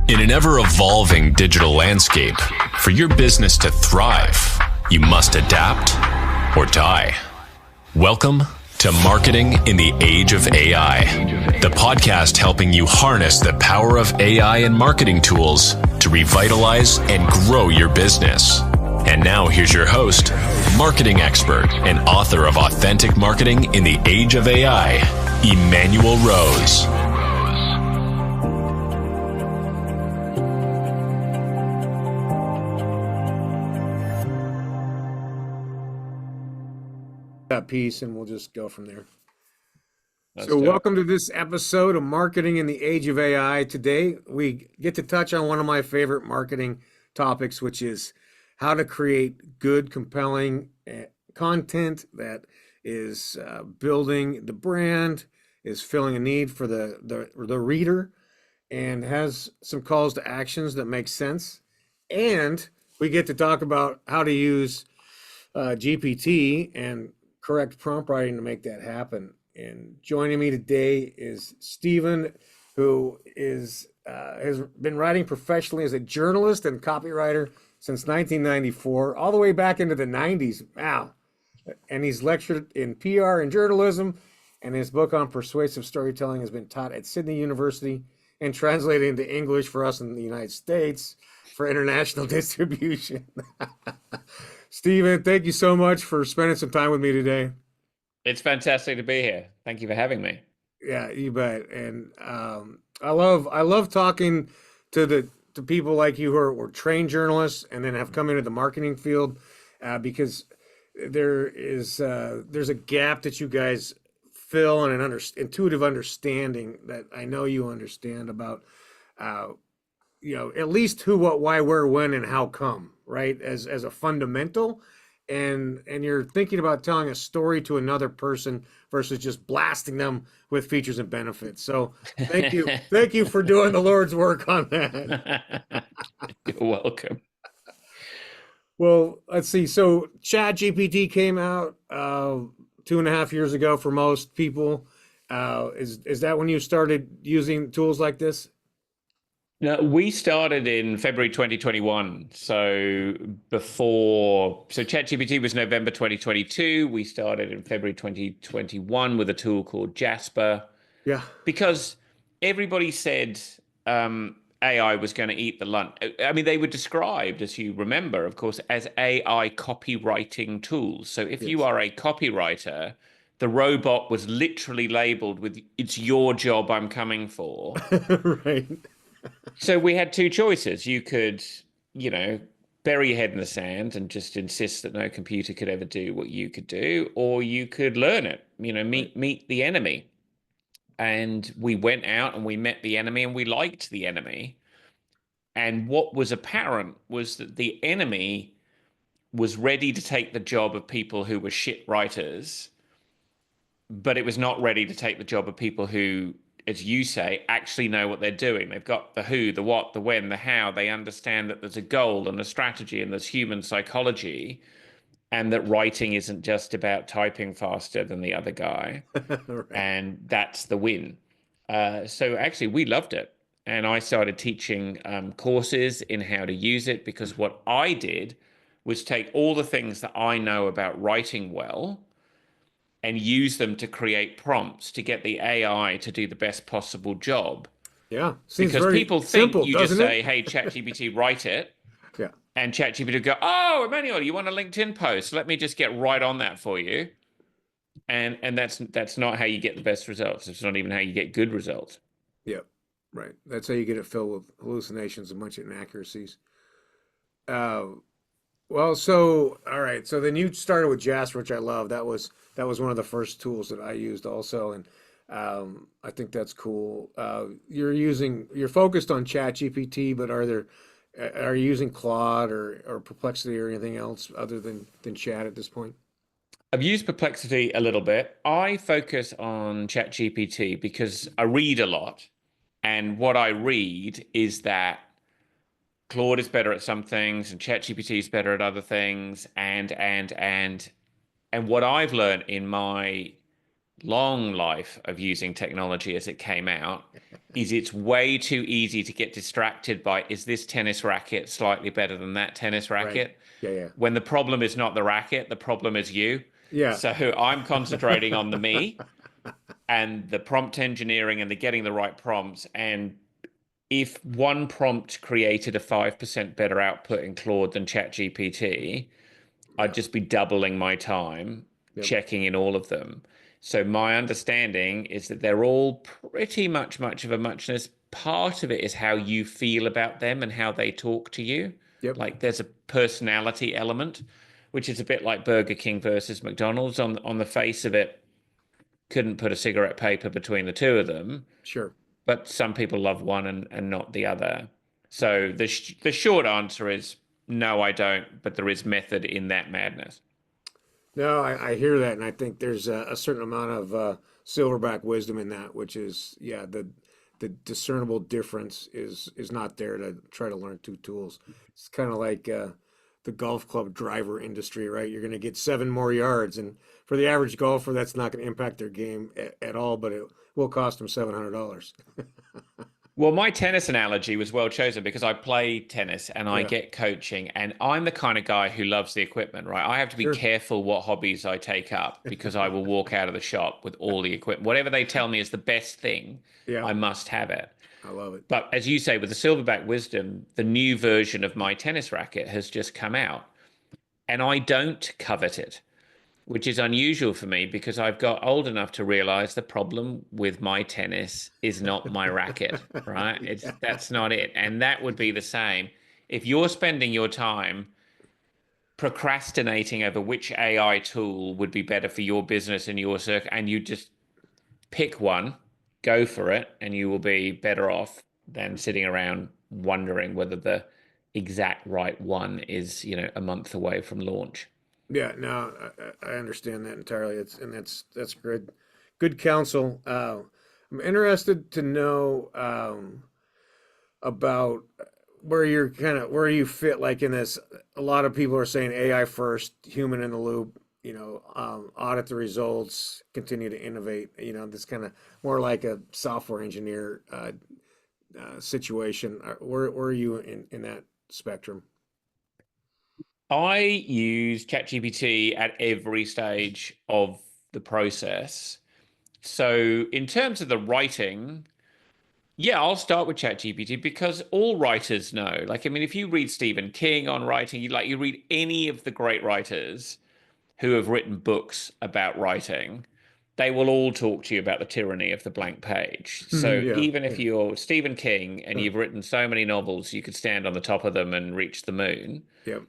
In an ever-evolving digital landscape, for your business to thrive, you must adapt or die. Welcome to Marketing in the Age of AI, the podcast helping you harness the power of AI and marketing tools to revitalize and grow your business. And now here's your host, marketing expert and author of Authentic Marketing in the Age of AI, Emanuel Rose. That piece and we'll just go from there. Welcome to this episode of Marketing in the Age of AI. Today we get to touch on one of my favorite marketing topics, which is how to create good, compelling content that is building the brand, is filling a need for the reader, and has some calls to actions that make sense. And we get to talk about how to use GPT and correct prompt writing to make that happen. And joining me today is Stephen, who has been writing professionally as a journalist and copywriter since 1994, all the way back into the 90s. Wow. And he's lectured in PR and journalism, and his book on persuasive storytelling has been taught at Sydney University and translated into English for us in the United States for international distribution. Stephen, thank you so much for spending some time with me today. It's fantastic to be here. Thank you for having me. Yeah, you bet. And I love talking to people like you who are trained journalists and then have come into the marketing field because there's a gap that you guys fill and an intuitive understanding that I know you understand about at least who, what, why, where, when, and how come, right? As a fundamental, and you're thinking about telling a story to another person versus just blasting them with features and benefits. So thank you for doing the Lord's work on that. You're welcome. Well, let's see. So ChatGPT came out 2.5 years ago for most people. Is that when you started using tools like this? No, we started in February 2021. So ChatGPT was November 2022. We started in February 2021 with a tool called Jasper. Yeah. Because everybody said AI was going to eat the lunch. I mean, they were described, as you remember, of course, as AI copywriting tools. So if you are a copywriter, the robot was literally labeled with, "It's your job I'm coming for." Right. So we had two choices. You could, bury your head in the sand and just insist that no computer could ever do what you could do, or you could learn it, meet the enemy. And we went out and we met the enemy and we liked the enemy. And what was apparent was that the enemy was ready to take the job of people who were shit writers, but it was not ready to take the job of people who, as you say, actually know what they're doing. They've got the who, the what, the when, the how. They understand that there's a goal and a strategy and there's human psychology, and that writing isn't just about typing faster than the other guy. Right. And that's the win. So actually, we loved it. And I started teaching courses in how to use it, because what I did was take all the things that I know about writing well and use them to create prompts to get the AI to do the best possible job. Yeah. Seems because people think simple, you just say, "Hey, ChatGPT, write it." Yeah. And ChatGPT will go, "Oh, Emanuel, you want a LinkedIn post? Let me just get right on that for you." And that's not how you get the best results. It's not even how you get good results. Yeah. Right. That's how you get it filled with hallucinations and a bunch of inaccuracies. Well, so all right. So then you started with Jasper, which I love. That was one of the first tools that I used also, and I think that's cool. You're focused on ChatGPT, but are you using Claude or Perplexity or anything else other than Chat at this point? I've used Perplexity a little bit. I focus on ChatGPT because I read a lot, and what I read is that Claude is better at some things and ChatGPT is better at other things, and what I've learned in my long life of using technology as it came out is it's way too easy to get distracted by, is this tennis racket slightly better than that tennis Right. racket? Yeah, yeah. When the problem is not the racket, the problem is you. Yeah. So I'm concentrating on the me and the prompt engineering and the getting the right prompts. And if one prompt created a 5% better output in Claude than ChatGPT, I'd just be doubling my time Yep. checking in all of them. So my understanding is that they're all pretty much of a muchness. Part of it is how you feel about them and how they talk to you. Yep. Like there's a personality element, which is a bit like Burger King versus McDonald's. On the face of it, couldn't put a cigarette paper between the two of them, Sure. but some people love one and not the other. So the short answer is no, I don't, but there is method in that madness. No, I hear that, and I think there's a certain amount of silverback wisdom in that, which is, yeah, the discernible difference is not there to try to learn two tools. It's kind of like the golf club driver industry, right? You're going to get 7 more yards, and for the average golfer, that's not going to impact their game at all, but it will cost them $700. Well, my tennis analogy was well chosen because I play tennis and I Yeah, get coaching, and I'm the kind of guy who loves the equipment, right? I have to be sure. careful what hobbies I take up because I will walk out of the shop with all the equipment. Whatever they tell me is the best thing, Yeah, I must have it. I love it. But as you say, with the Silverback Wisdom, the new version of my tennis racket has just come out, and I don't covet it, which is unusual for me because I've got old enough to realize the problem with my tennis is not my racket, right? It's Yeah, that's not it. And that would be the same if you're spending your time procrastinating over which AI tool would be better for your business and your circle, and you just pick one, go for it, and you will be better off than sitting around wondering whether the exact right one is, a month away from launch. yeah. No, I understand that entirely. That's good counsel. I'm interested to know about where you fit like in this. A lot of people are saying AI first, human in the loop. Audit the results, continue to innovate. This kind of more like a software engineer situation. Where are you in that spectrum? I use ChatGPT at every stage of the process. So, in terms of the writing, yeah, I'll start with ChatGPT because all writers know. Like, I mean, if you read Stephen King on writing, you read any of the great writers who have written books about writing, they will all talk to you about the tyranny of the blank page. So Yeah, even if yeah, you're Stephen King and huh, you've written so many novels, you could stand on the top of them and reach the moon, yep,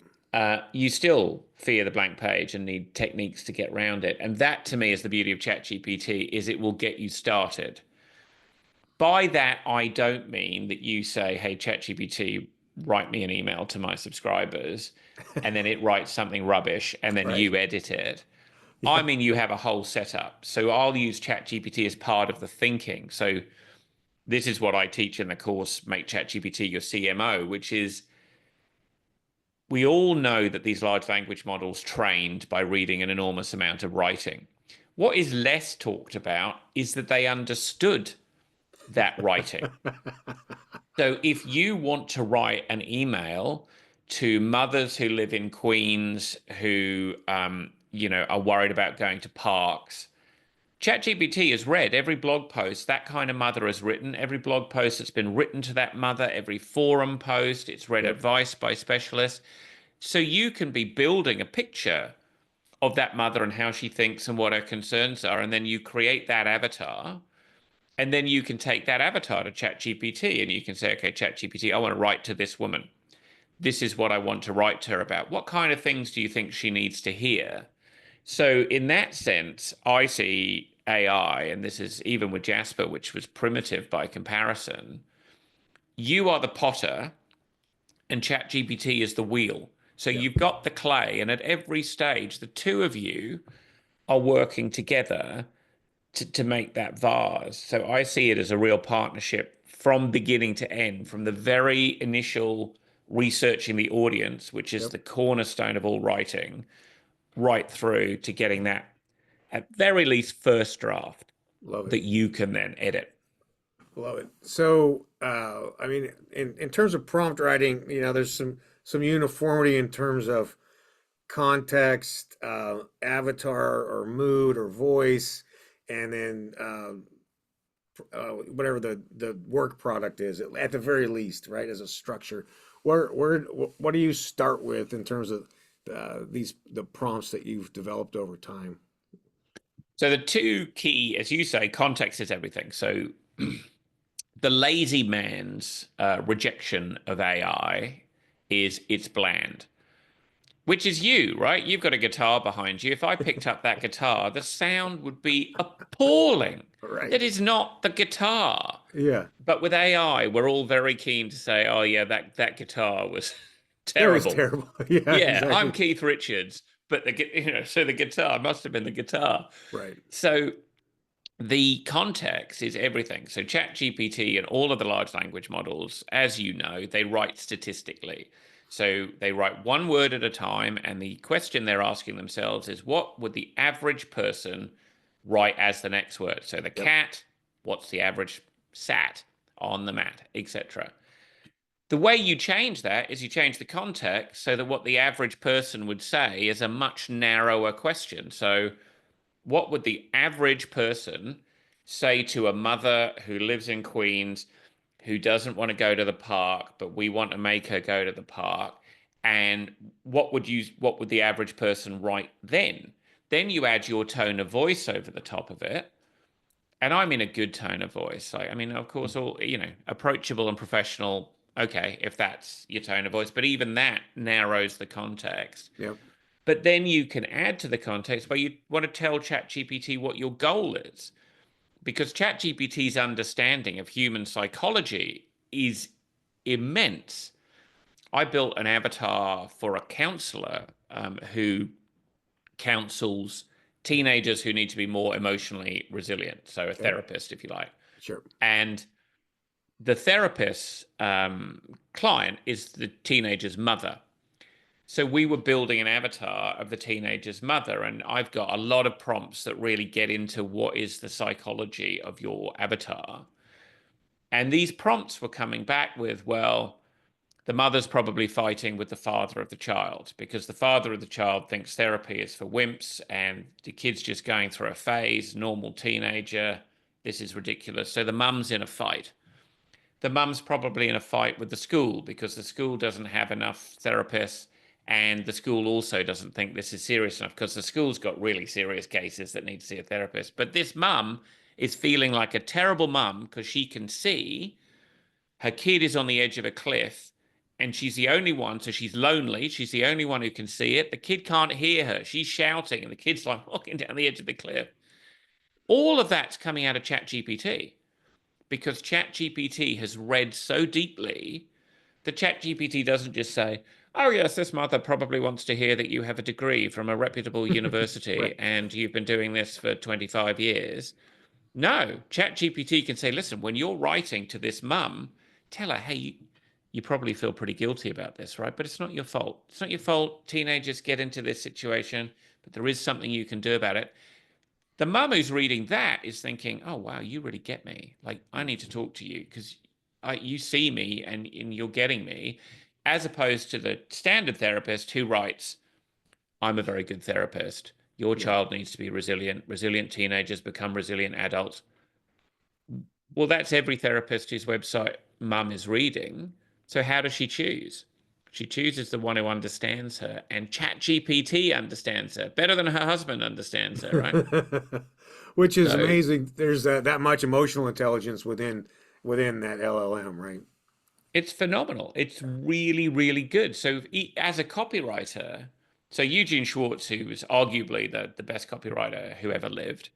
you still fear the blank page and need techniques to get around it. And that to me is the beauty of ChatGPT, is it will get you started. By that, I don't mean that you say, hey, ChatGPT, write me an email to my subscribers, and then it writes something rubbish and then right, you edit it. I yeah, mean, you have a whole setup. So I'll use ChatGPT as part of the thinking. So this is what I teach in the course, Make ChatGPT Your CMO, which is we all know that these large language models trained by reading an enormous amount of writing. What is less talked about is that they understood that writing. So if you want to write an email to mothers who live in Queens who are worried about going to parks, ChatGPT has read every blog post that kind of mother has written, every blog post that's been written to that mother, every forum post, it's read yep, advice by specialists. So you can be building a picture of that mother and how she thinks and what her concerns are. And then you create that avatar. And then you can take that avatar to ChatGPT and you can say, okay, ChatGPT, I want to write to this woman. This is what I want to write to her about. What kind of things do you think she needs to hear? So, in that sense, I see AI, and this is even with Jasper, which was primitive by comparison. You are the potter, and ChatGPT is the wheel. So, yep, you've got the clay, and at every stage, the two of you are working together to make that vase. So I see it as a real partnership from beginning to end, from the very initial researching the audience, which is yep, the cornerstone of all writing, right through to getting that at very least first draft Love it. that you can then edit. Love it. So, I mean, in terms of prompt writing, there's some uniformity in terms of context, avatar or mood or voice, and then whatever the work product is at the very least, right? As a structure, what do you start with in terms of the prompts that you've developed over time? So the two key, as you say, context is everything. So the lazy man's rejection of AI is it's bland, which is you, right? You've got a guitar behind you. If I picked up that guitar, the sound would be appalling. Right. That is not the guitar. Yeah. But with AI, we're all very keen to say, oh, yeah, that guitar was It was terrible. terrible. Yeah, Yeah, I'm exactly. Keith Richards, but so the guitar must have been the guitar. Right. So the context is everything. So ChatGPT and all of the large language models, as you know, they write statistically. So they write one word at a time, and the question they're asking themselves is, what would the average person write as the next word? So the Yep. cat, what's the average sat on the mat, etc. The way you change that is you change the context so that what the average person would say is a much narrower question. So what would the average person say to a mother who lives in Queens who doesn't want to go to the park, but we want to make her go to the park? And what would the average person write then? Then you add your tone of voice over the top of it. And I'm in a good tone of voice. I mean, of course, all, approachable and professional. Okay, if that's your tone of voice, but even that narrows the context. Yep. But then you can add to the context where you want to tell ChatGPT what your goal is, because ChatGPT's understanding of human psychology is immense. I built an avatar for a counselor who counsels teenagers who need to be more emotionally resilient. So a therapist, if you like. Sure. And the therapist's client is the teenager's mother. So we were building an avatar of the teenager's mother, and I've got a lot of prompts that really get into what is the psychology of your avatar. And these prompts were coming back with, well, the mother's probably fighting with the father of the child because the father of the child thinks therapy is for wimps and the kid's just going through a phase, normal teenager. This is ridiculous. So the mum's in a fight. The mum's probably in a fight with the school because the school doesn't have enough therapists, and the school also doesn't think this is serious enough because the school's got really serious cases that need to see a therapist. But this mum is feeling like a terrible mum because she can see her kid is on the edge of a cliff and she's the only one, so she's lonely. She's the only one who can see it. The kid can't hear her. She's shouting and the kid's like walking down the edge of the cliff. All of that's coming out of ChatGPT because ChatGPT has read so deeply that ChatGPT doesn't just say, oh, yes, this mother probably wants to hear that you have a degree from a reputable university Right. and you've been doing this for 25 years. No, ChatGPT can say, listen, when you're writing to this mum, tell her, hey, you probably feel pretty guilty about this, right? But it's not your fault. It's not your fault. Teenagers get into this situation, but there is something you can do about it. The mum who's reading that is thinking, oh, wow, you really get me. Like, I need to talk to you because you see me and you're getting me, as opposed to the standard therapist who writes, I'm a very good therapist. Your child needs to be resilient. Resilient teenagers become resilient adults. Well, that's every therapist whose website mum is reading. So how does she choose? She chooses the one who understands her, and ChatGPT understands her better than her husband understands her, right? Which is So amazing. There's that much emotional intelligence within that LLM, right? it's phenomenal. It's really, really good. So as a copywriter, so Eugene Schwartz, who was arguably the best copywriter who ever lived,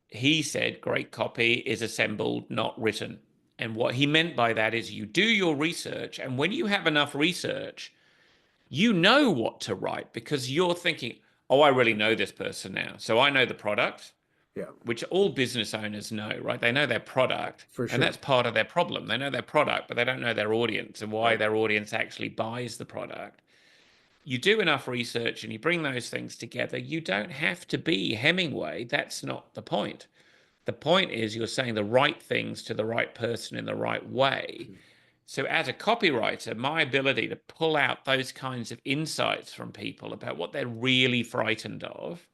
he said great copy is assembled, not written. And what he meant by that is you do your research, and when you have enough research, you know what to write because you're thinking, oh, I really know this person now. So I know the product, Yeah, which all business owners know, right? They know their product, for and sure. that's part of their problem. They know their product, but they don't know their audience and why Right. their audience actually buys the product. you do enough research and you bring those things together, you don't have to be Hemingway. That's not the point. The point is you're saying the right things to the right person in the right way. So as a copywriter, my ability to pull out those kinds of insights from people about what they're really frightened of,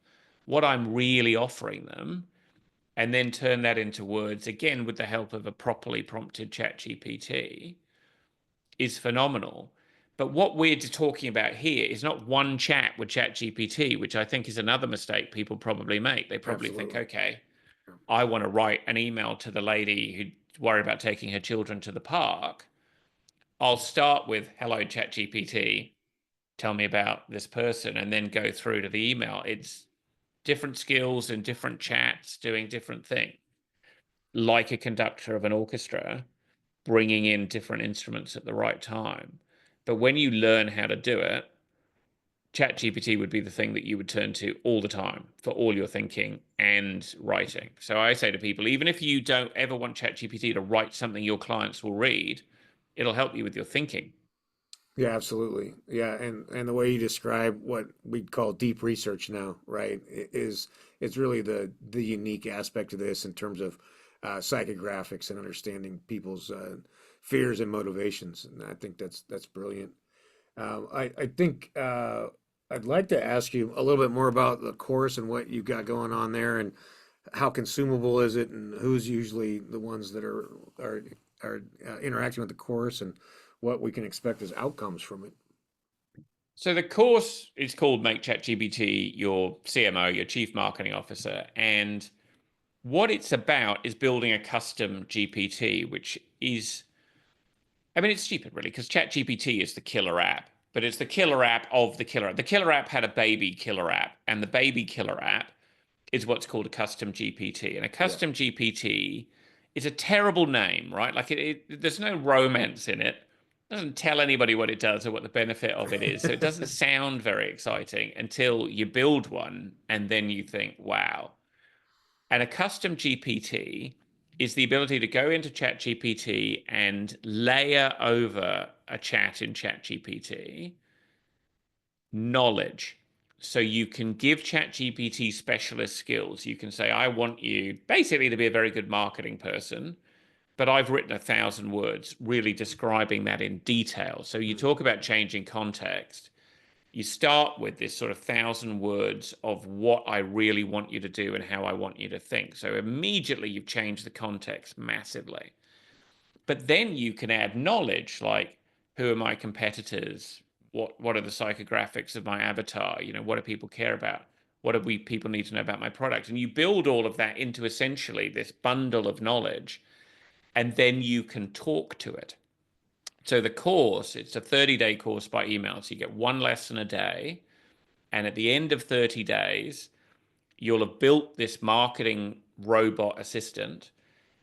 what I'm really offering them, and then turn that into words, again, with the help of a properly prompted ChatGPT, is phenomenal. But what we're talking about here is not one chat with ChatGPT, which I think is another mistake people probably make. They probably think, okay, I want to write an email to the lady who's worried about taking her children to the park. I'll start with, hello, ChatGPT, tell me about this person, and then go through to the email. It's different skills and different chats doing different things, like a conductor of an orchestra, bringing in different instruments at the right time. But when you learn how to do it, ChatGPT would be the thing that you would turn to all the time for all your thinking and writing. So I say to people, even if you don't ever want ChatGPT to write something your clients will read, it'll help you with your thinking. Yeah, absolutely. Yeah, and the way you describe what we'd call deep research now, right, is it's really the unique aspect of this in terms of psychographics and understanding people's fears and motivations. And I think that's brilliant. I think I'd like to ask you a little bit more about the course and what you've got going on there, and how consumable is it, and who's usually the ones that are interacting with the course, and what we can expect as outcomes from it. So the course is called Make ChatGPT Your CMO, your Chief Marketing Officer. And what it's about is building a custom GPT, which is, I mean, it's stupid really, because ChatGPT is the killer app, but it's the killer app of the killer app. The killer app had a baby killer app, and the baby killer app is what's called a custom GPT. And a custom GPT is a terrible name, right? Like there's no romance in it. It doesn't tell anybody what it does or what the benefit of it is. So it doesn't sound very exciting until you build one, and then you think, wow. And a custom GPT is the ability to go into ChatGPT and layer over a chat in ChatGPT knowledge. So you can give ChatGPT specialist skills. You can say, I want you basically to be a very good marketing person, but I've written 1,000 words really describing that in detail. So you talk about changing context. You start with this sort of 1,000 words of what I really want you to do and how I want you to think. So immediately you've changed the context massively. But then you can add knowledge, like who are my competitors? What are the psychographics of my avatar? You know, what do people care about? What do people need to know about my product? And you build all of that into essentially this bundle of knowledge, and then you can talk to it. So the course, it's a 30-day course by email. So you get one lesson a day. And at the end of 30 days, you'll have built this marketing robot assistant.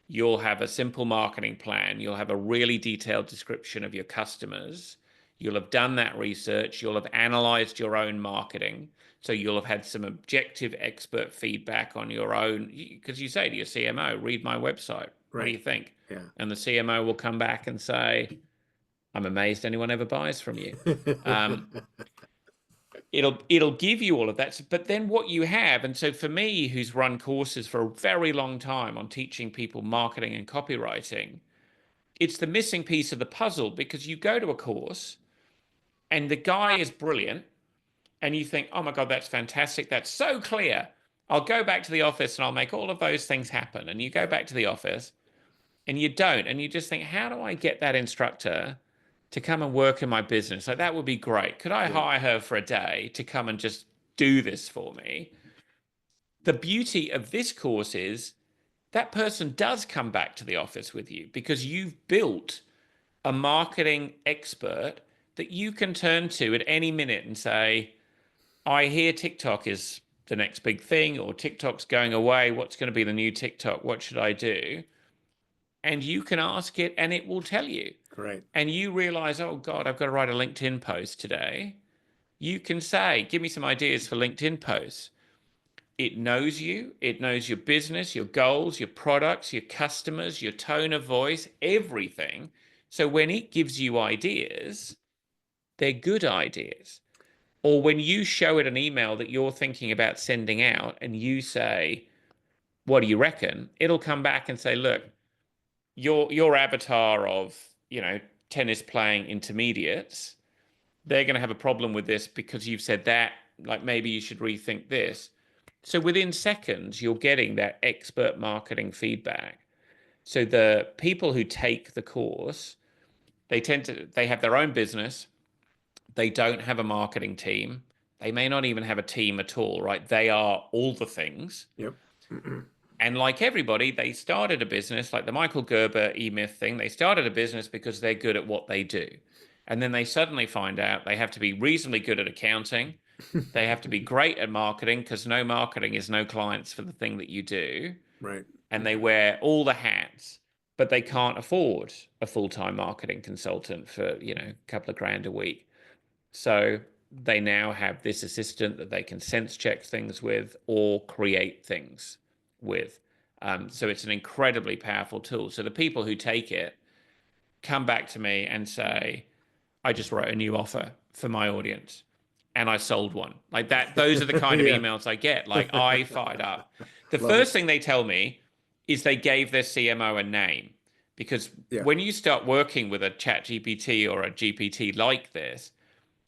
You'll have a simple marketing plan. You'll have a really detailed description of your customers. You'll have done that research. You'll have analyzed your own marketing. So you'll have had some objective expert feedback on your own, because you say to your CMO, read my website. What do you think? Yeah. And the CMO will come back and say, I'm amazed anyone ever buys from you. It'll give you all of that. But then what you have, and so for me, who's run courses for a very long time on teaching people marketing and copywriting, it's the missing piece of the puzzle, because you go to a course and the guy is brilliant and you think, oh my God, that's fantastic. That's so clear. I'll go back to the office and I'll make all of those things happen. And you go back to the office and you don't. And you just think, how do I get that instructor to come and work in my business? Like, that would be great. Could I hire her for a day to come and just do this for me? The beauty of this course is that person does come back to the office with you, because you've built a marketing expert that you can turn to at any minute and say, I hear TikTok is the next big thing, or TikTok's going away. What's going to be the new TikTok? What should I do? And you can ask it and it will tell you. Right. And you realize, oh God, I've got to write a LinkedIn post today. You can say, give me some ideas for LinkedIn posts. It knows you. It knows your business, your goals, your products, your customers, your tone of voice, everything. So when it gives you ideas, they're good ideas. Or when you show it an email that you're thinking about sending out and you say, what do you reckon? It'll come back and say, look, your avatar of, tennis playing intermediates, they're going to have a problem with this because you've said that, like maybe you should rethink this. So within seconds, you're getting that expert marketing feedback. So the people who take the course, they have their own business. They don't have a marketing team. They may not even have a team at all, right? They are all the things. Yep. And like everybody, they started a business, like the Michael Gerber E-Myth thing. They started a business because they're good at what they do. And then they suddenly find out they have to be reasonably good at accounting. They have to be great at marketing because no marketing is no clients for the thing that you do. Right. And they wear all the hats, but they can't afford a full-time marketing consultant for, a couple of grand a week. So they now have this assistant that they can sense check things with or create things with. So it's an incredibly powerful tool. So the people who take it come back to me and say, I just wrote a new offer for my audience and I sold one. Like that, those are the kind of emails I get. Like I fired up. The first thing they tell me is they gave their CMO a name. Because when you start working with a ChatGPT or a GPT like this,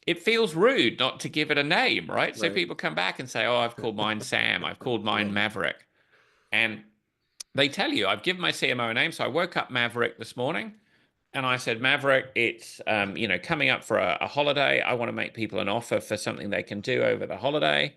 it feels rude not to give it a name, right? So people come back and say, oh, I've called mine Sam. I've called mine Maverick. And they tell you, I've given my CMO a name. So I woke up Maverick this morning and I said, Maverick, it's, coming up for a holiday. I want to make people an offer for something they can do over the holiday.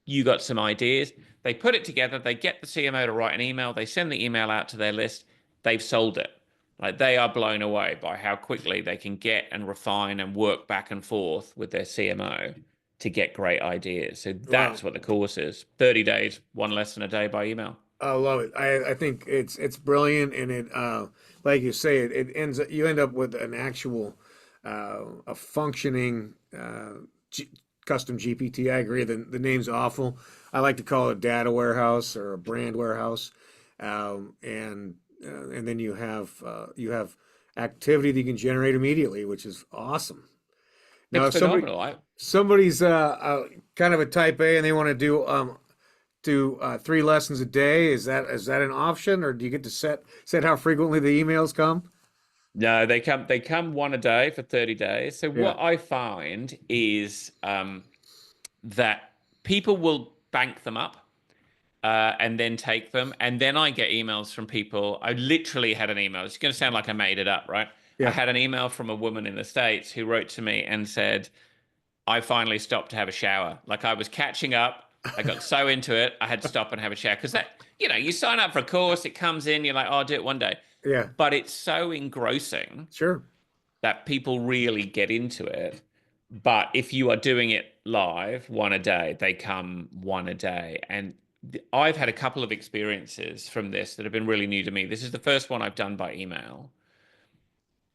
You got some ideas. They put it together. They get the CMO to write an email. They send the email out to their list. They've sold it. Like they are blown away by how quickly they can get and refine and work back and forth with their CMO to get great ideas. So that's what the course is. 30 days, one lesson a day by email. I love it. I think it's brilliant, and it like you say, you end up with an actual a functioning custom GPT. I agree. The name's awful. I like to call it a data warehouse or a brand warehouse, and then you have activity that you can generate immediately, which is awesome. Now, it's if somebody's kind of a type A and they want to do 3 lessons a day, is that an option, or do you get to set how frequently the emails come? No, they come one a day for 30 days. So what I find is that people will bank them up and then take them. And then I get emails from people. I literally had an email. It's going to sound like I made it up, right? I had an email from a woman in the States who wrote to me and said, I finally stopped to have a shower. Like I was catching up. I got so into it, I had to stop and have a shower. Because that, you sign up for a course, it comes in, you're like, oh, I'll do it one day. Yeah. But it's so engrossing that people really get into it. But if you are doing it live, one a day, they come one a day. And I've had a couple of experiences from this that have been really new to me. This is the first one I've done by email.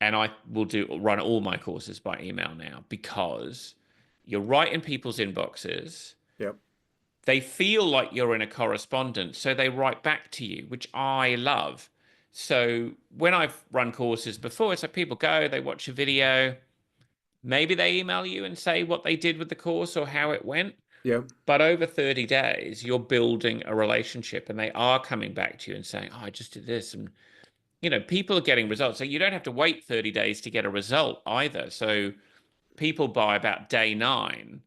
And I will run all my courses by email now because you're right in people's inboxes. Yep. They feel like you're in a correspondence, so they write back to you, which I love. So when I've run courses before, it's like people go, they watch a video, maybe they email you and say what they did with the course or how it went. Yeah. But over 30 days, you're building a relationship and they are coming back to you and saying, oh, I just did this. And, people are getting results. So you don't have to wait 30 days to get a result either. So people by about day 9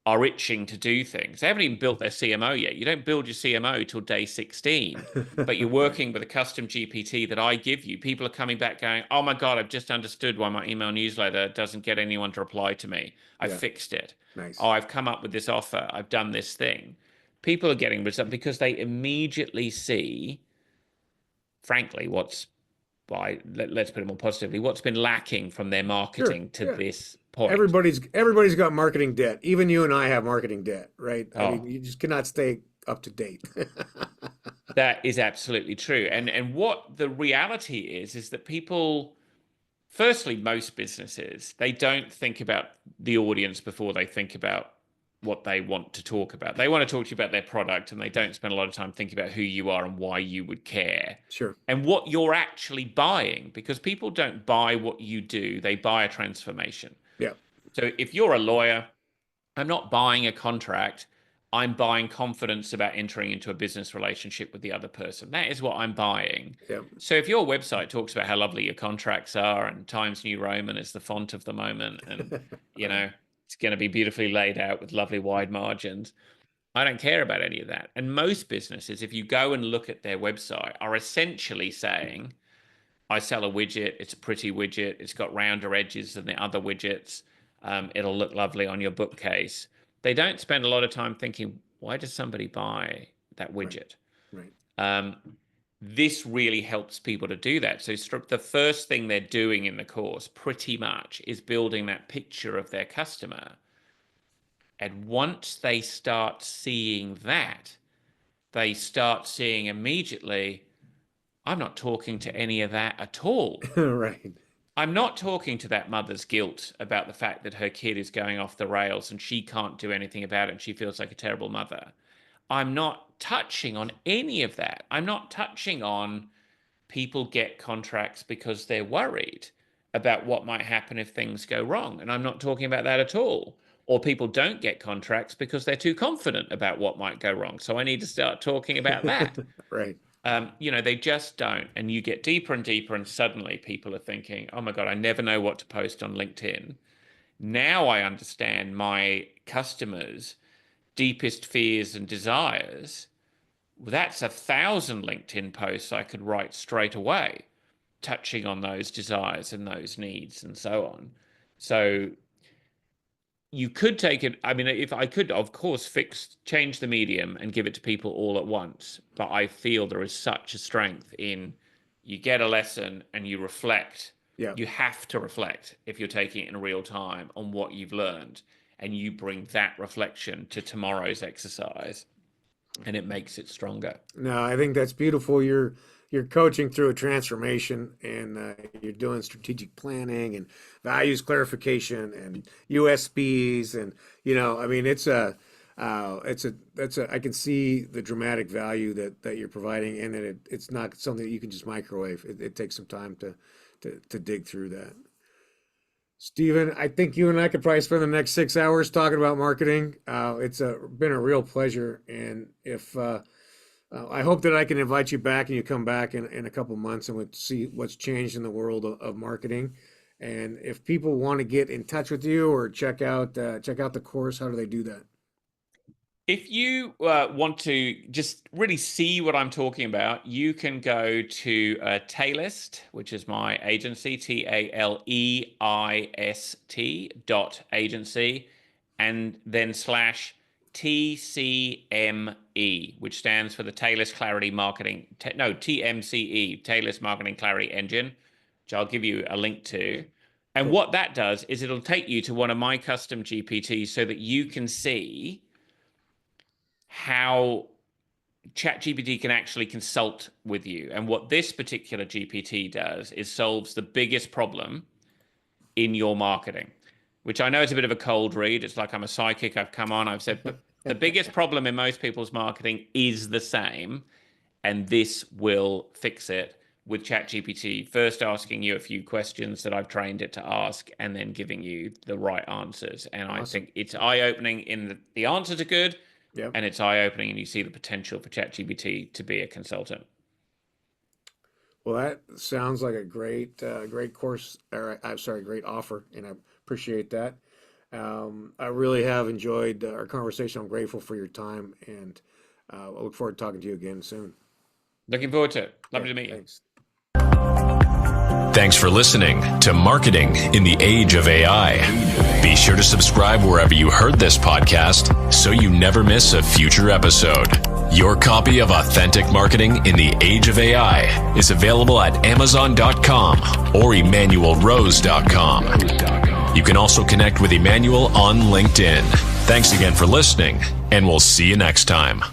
are itching to do things. They haven't even built their CMO yet. You don't build your CMO till day 16, but you're working with a custom GPT that I give you. People are coming back going, oh my God, I've just understood why my email newsletter doesn't get anyone to reply to me. I fixed it. Nice. Oh, I've come up with this offer. I've done this thing. People are getting results because they immediately see, frankly, let's put it more positively, what's been lacking from their marketing to this point. Everybody's got marketing debt. Even you and I have marketing debt, right? I mean, you just cannot stay up to date. That is absolutely true. And what the reality is that people, firstly, most businesses, they don't think about the audience before they think about what they want to talk about. They want to talk to you about their product and they don't spend a lot of time thinking about who you are and why you would care. Sure. And what you're actually buying, because people don't buy what you do, they buy a transformation. Yeah. So if you're a lawyer I'm not buying a contract. I'm buying confidence about entering into a business relationship with the other person. That is what I'm buying. Yep. So if your website talks about how lovely your contracts are and Times New Roman is the font of the moment and, you know, it's going to be beautifully laid out with lovely wide margins, I don't care about any of that. And most businesses, if you go and look at their website, are essentially saying, I sell a widget, it's a pretty widget, it's got rounder edges than the other widgets, it'll look lovely on your bookcase. They don't spend a lot of time thinking, why does somebody buy that widget? Right. This really helps people to do that. So the first thing they're doing in the course pretty much is building that picture of their customer. And once they start seeing that, they start seeing immediately, I'm not talking to any of that at all. Right. I'm not talking to that mother's guilt about the fact that her kid is going off the rails and she can't do anything about it and she feels like a terrible mother. I'm not touching on any of that. I'm not touching on people get contracts because they're worried about what might happen if things go wrong. And I'm not talking about that at all. Or people don't get contracts because they're too confident about what might go wrong. So I need to start talking about that. Right. You know, they just don't. And you get deeper and deeper, and suddenly people are thinking, oh my God, I never know what to post on LinkedIn. Now I understand my customers' deepest fears and desires. That's 1,000 LinkedIn posts I could write straight away, touching on those desires and those needs and so on. So you could take it, I mean, if I could, of course, change the medium and give it to people all at once. But I feel there is such a strength in you get a lesson and you reflect. Yeah. You have to reflect if you're taking it in real time on what you've learned. And you bring that reflection to tomorrow's exercise and it makes it stronger. No, I think that's beautiful. You're coaching through a transformation, and you're doing strategic planning and values clarification and USBs, and I mean, I can see the dramatic value that you're providing, and that it's not something that you can just microwave. It takes some time to dig through that. Stephen, I think you and I could probably spend the next 6 hours talking about marketing. It's been a real pleasure, and if I hope that I can invite you back and you come back in a couple months and we'll see what's changed in the world of marketing. And if people want to get in touch with you or check out the course, how do they do that? If you want to just really see what I'm talking about, you can go to Tailist, which is my agency, TALEIST.agency, and then /TCME, which stands for the Tailist Clarity Marketing, TMCE, Tailist Marketing Clarity Engine, which I'll give you a link to. And what that does is it'll take you to one of my custom GPTs so that you can see how ChatGPT can actually consult with you. And what this particular GPT does is solves the biggest problem in your marketing, which I know is a bit of a cold read. It's like I'm a psychic. I've come on, I've said, but the biggest problem in most people's marketing is the same. And this will fix it with ChatGPT, first asking you a few questions that I've trained it to ask, and then giving you the right answers. And awesome. I think it's eye-opening in the answers are good. Yep. And it's eye-opening, and you see the potential for ChatGPT to be a consultant. Well, that sounds like a great course, or I'm sorry, great offer, and I appreciate that. I really have enjoyed our conversation. I'm grateful for your time, and I look forward to talking to you again soon. Looking forward to it. Lovely to meet you. Thanks. Thanks for listening to Marketing in the Age of AI. Be sure to subscribe wherever you heard this podcast so you never miss a future episode. Your copy of Authentic Marketing in the Age of AI is available at Amazon.com or EmanuelRose.com. You can also connect with Emanuel on LinkedIn. Thanks again for listening, and we'll see you next time.